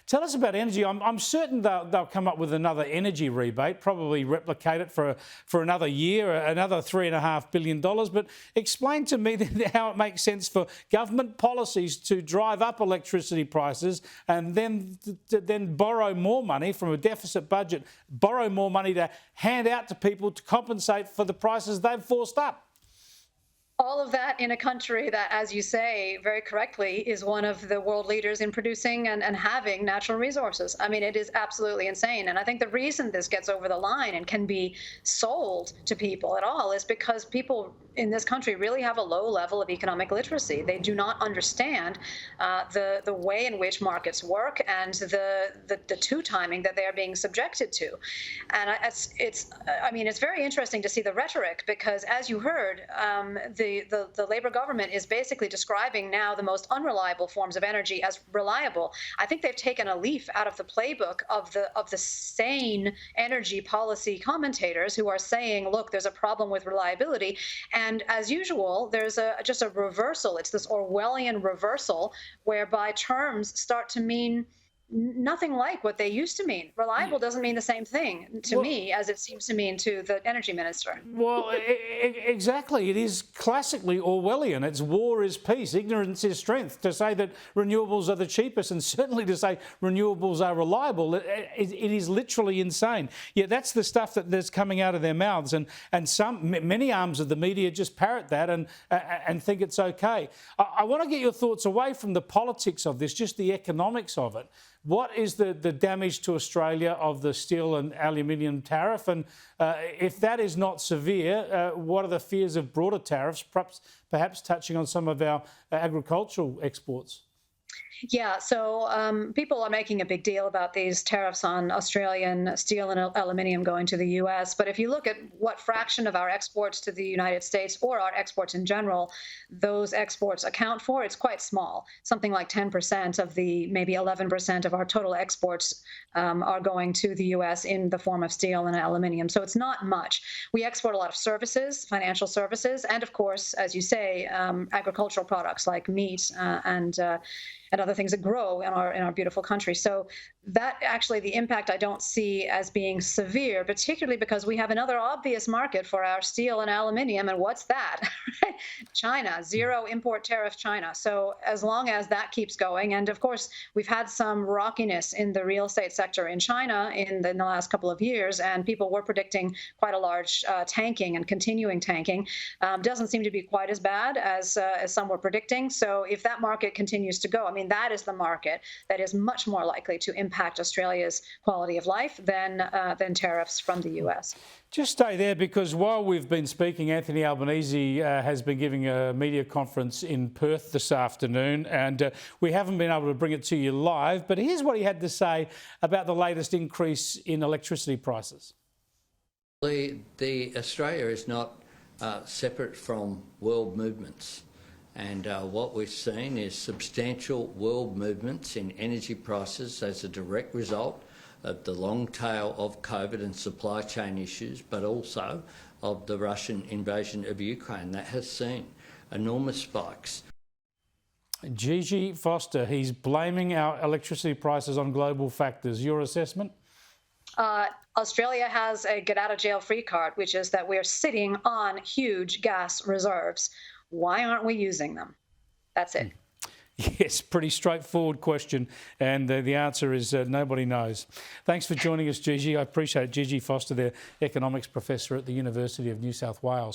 Tell us about energy. I'm certain they'll come up with another energy rebate, probably replicate it for another year, another $3.5 billion. But explain to me how it makes sense for government policies to drive up electricity prices and then borrow more money from a deficit budget, borrow more money to hand out to people to compensate for the prices they've forced up. All of that in a country that, as you say very correctly, is one of the world leaders in producing and having natural resources. I mean, it is absolutely insane. And I think the reason this gets over the line and can be sold to people at all is because people in this country really have a low level of economic literacy. They do not understand the way in which markets work and the two-timing that they are being subjected to. And it's very interesting to see the rhetoric because, as you heard, the Labour government is basically describing now the most unreliable forms of energy as reliable. I think they've taken a leaf out of the playbook of the sane energy policy commentators who are saying, look, there's a problem with reliability. And as usual, there's just a reversal. It's this Orwellian reversal whereby terms start to mean nothing like what they used to mean. Reliable doesn't mean the same thing to me as it seems to mean to the energy minister. Well, exactly. It is classically Orwellian. It's war is peace, ignorance is strength. To say that renewables are the cheapest and certainly to say renewables are reliable, it is literally insane. Yeah, that's the stuff that's coming out of their mouths, and many arms of the media just parrot that and think it's okay. I want to get your thoughts away from the politics of this, just the economics of it. What is the damage to Australia of the steel and aluminium tariff? And if that is not severe, what are the fears of broader tariffs, perhaps touching on some of our agricultural exports? Yeah, so people are making a big deal about these tariffs on Australian steel and aluminium going to the U.S. But if you look at what fraction of our exports to the United States or our exports in general, those exports account for, it's quite small. Something like 10% of the maybe 11% of our total exports are going to the U.S. in the form of steel and aluminium. So it's not much. We export a lot of services, financial services, and of course, as you say, agricultural products like meat and other things that grow in our beautiful country. So that actually the impact I don't see as being severe, particularly because we have another obvious market for our steel and aluminium. And what's that? China, zero import tariff China. So as long as that keeps going, and of course, we've had some rockiness in the real estate sector in China in the last couple of years, and people were predicting quite a large tanking and continuing tanking. Doesn't seem to be quite as bad as some were predicting. So if that market continues to go, I mean, that is the market that is much more likely to impact Australia's quality of life than tariffs from the US. Just stay there, because while we've been speaking, Anthony Albanese has been giving a media conference in Perth this afternoon, and we haven't been able to bring it to you live, but here's what he had to say about the latest increase in electricity prices. The Australia is not separate from world movements. And what we've seen is substantial world movements in energy prices as a direct result of the long tail of COVID and supply chain issues, but also of the Russian invasion of Ukraine. That has seen enormous spikes. Gigi Foster, he's blaming our electricity prices on global factors. Your assessment? Australia has a get-out-of-jail-free card, which is that we're sitting on huge gas reserves. Why aren't we using them? That's it. Yes, pretty straightforward question, and the answer is nobody knows. Thanks for joining us, Gigi. I appreciate it. Gigi Foster, the economics professor at the University of New South Wales.